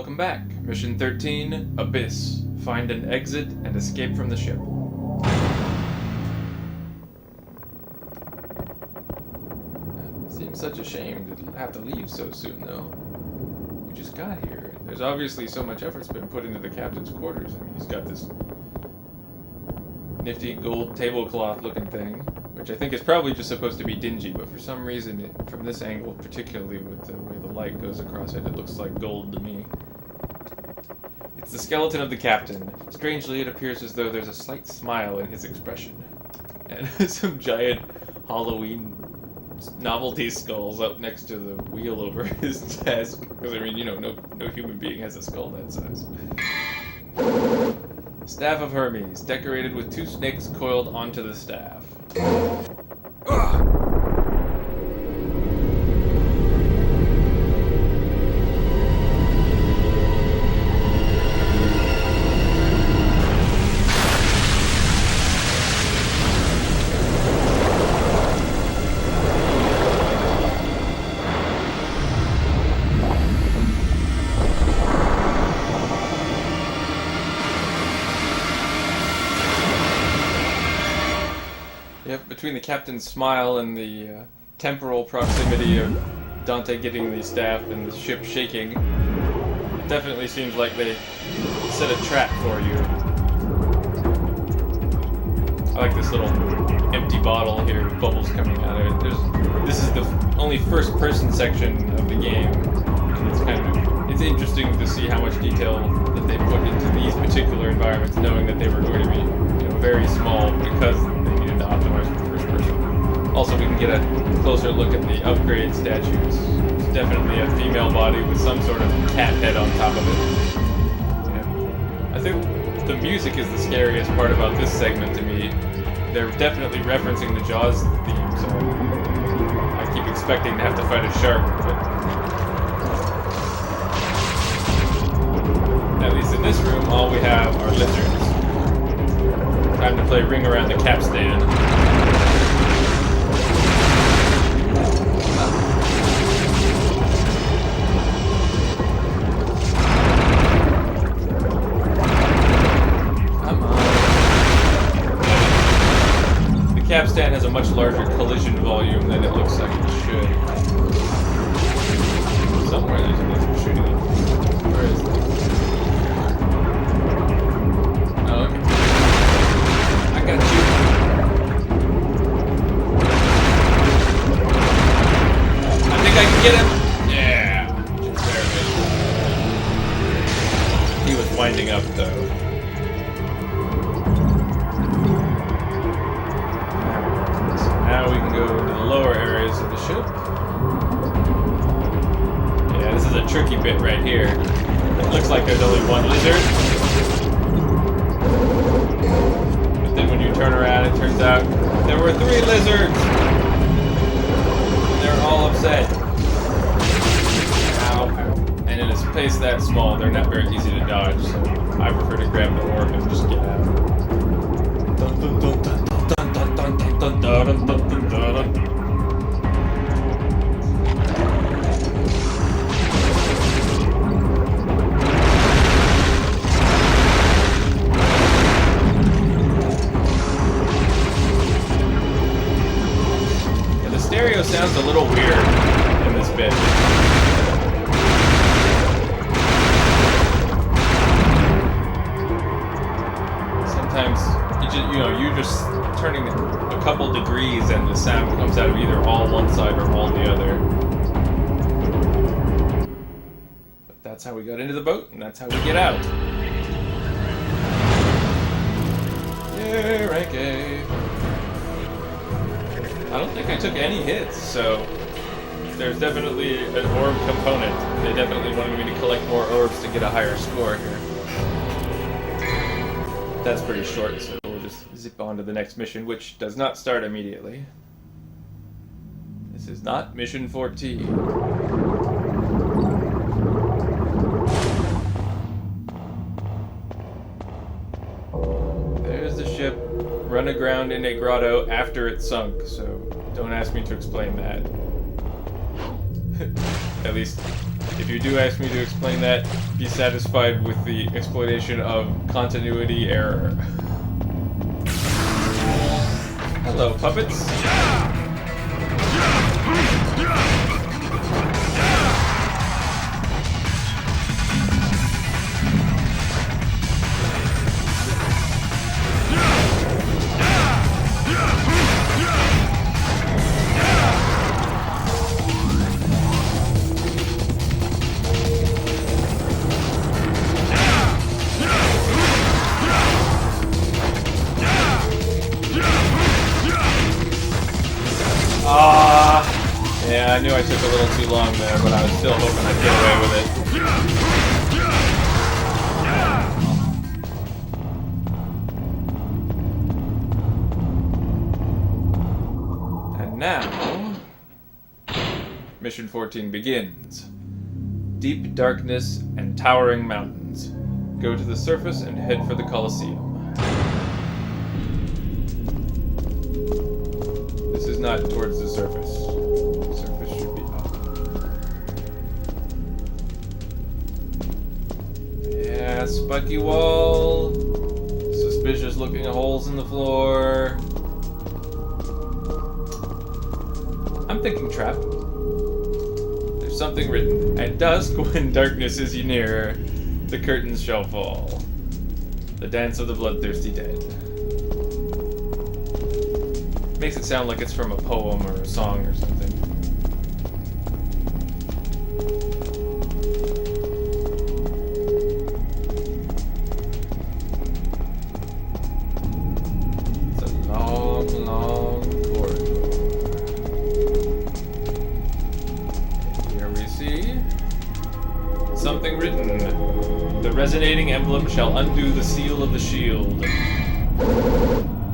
welcome back. Mission 13, Abyss. Find an exit and escape from the ship. Seems such a shame to have to leave so soon, though. We just got here. There's obviously so much effort's been put into the captain's quarters. I mean, he's got this nifty gold tablecloth-looking thing, which I think is probably just supposed to be dingy, but for some reason, from this angle, particularly with the way the light goes across it, it looks like gold to me. It's the skeleton of the captain. Strangely, it appears as though there's a slight smile in his expression. And some giant Halloween novelty skulls up next to the wheel over his desk. Because, I mean, you know, no human being has a skull that size. Staff of Hermes, decorated with 2 snakes coiled onto the staff. Ugh. Yep, between the captain's smile and the temporal proximity of Dante getting the staff and the ship shaking, it definitely seems like they set a trap for you. I like this little empty bottle here with bubbles coming out of it. This is the only first-person section of the game, and it's interesting to see how much detail that they put into these particular environments, knowing that they were going to be, you know, very small because they needed to optimize for first person. Also, we can get a closer look at the upgrade statues. It's definitely a female body with some sort of cat head on top of it. Yeah. I think the music is the scariest part about this segment to me. They're definitely referencing the Jaws theme, so I keep expecting to have to fight a shark, but at least in this room, all we have are lizards. Time to play Ring Around the Capstan. Come on. The capstan has a much larger collision volume than it looks like it should. Somewhere there's a lizard shooting it. Where is it? Oh, okay. I got you. I think I can get him. Yeah. Just barely. He was winding up, though. So now we can go into the lower areas of the ship. Yeah, this is a tricky bit right here. It looks like there's only one lizard. But then when you turn around, it turns out there were 3 lizards! And they're all upset. Ow. And in a space that small, they're not very easy to dodge, so I prefer to grab the orb and just get out. Dun dun dun dun dun dun dun dun dun dun dun dun dun. Stereo sounds a little weird in this bit. Sometimes you're just turning a couple degrees and the sound comes out of either all one side or all the other. But that's how we got into the boat, and that's how we get out. Yeah, rank A. I don't think I took any hits, so there's definitely an orb component. They definitely wanted me to collect more orbs to get a higher score here. That's pretty short, so we'll just zip on to the next mission, which does not start immediately. This is not Mission 14. There's the ship. Run aground in a grotto after it sunk, so don't ask me to explain that. At least If you do ask me to explain that, be satisfied with the explanation of continuity error. Hello, puppets. Yeah, I knew I took a little too long there, but I was still hoping I'd get away with it. And now, Mission 14 begins. Deep darkness and towering mountains. Go to the surface and head for the Colosseum. This is not towards the surface. The surface should be up. Yeah, spiky wall. Suspicious looking holes in the floor. I'm thinking trap. There's something written. At dusk, when darkness is near, the curtains shall fall. The dance of the bloodthirsty dead. Makes it sound like it's from a poem or a song or something. It's a long, long corridor. And here we see something written. The resonating emblem shall undo the seal of the shield.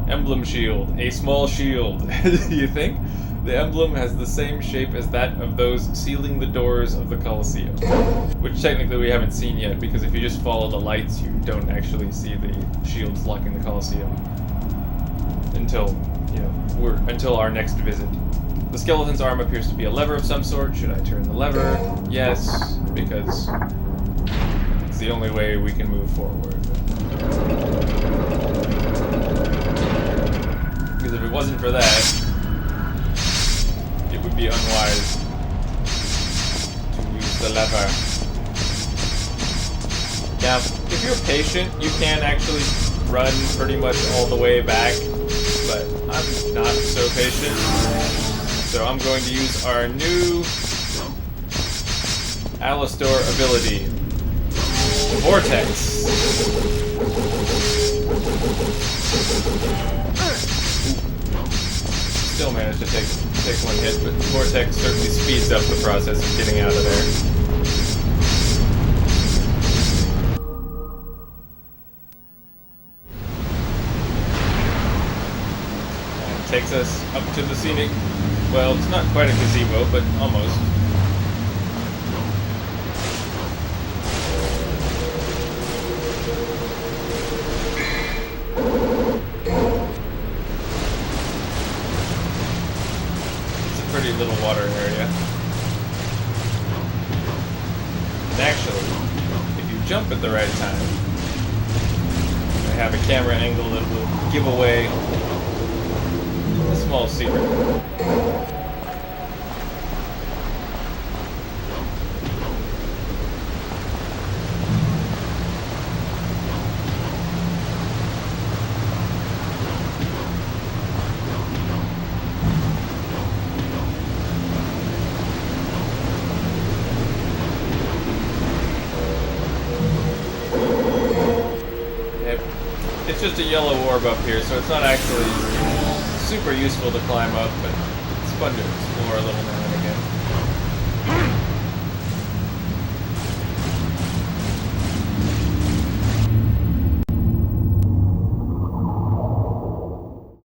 Emblem shield. A small shield. You think? The emblem has the same shape as that of those sealing the doors of the Colosseum. Which technically we haven't seen yet, because if you just follow the lights, you don't actually see the shields locking the Colosseum. Until, until our next visit. The skeleton's arm appears to be a lever of some sort. Should I turn the lever? Yes, because it's the only way we can move forward. Because if it wasn't for that, it would be unwise to use the lever. Now, if you're patient, you can actually run pretty much all the way back, but I'm not so patient. So I'm going to use our new Alistor ability, Vortex. Still managed to take one hit, but Vortex certainly speeds up the process of getting out of there. And takes us up to the scenic. Well, it's not quite a gazebo, but almost. Pretty little water area. And actually, if you jump at the right time, I have a camera angle that will give away a small secret. It's just a yellow orb up here, so it's not actually super useful to climb up, but it's fun to explore a little more.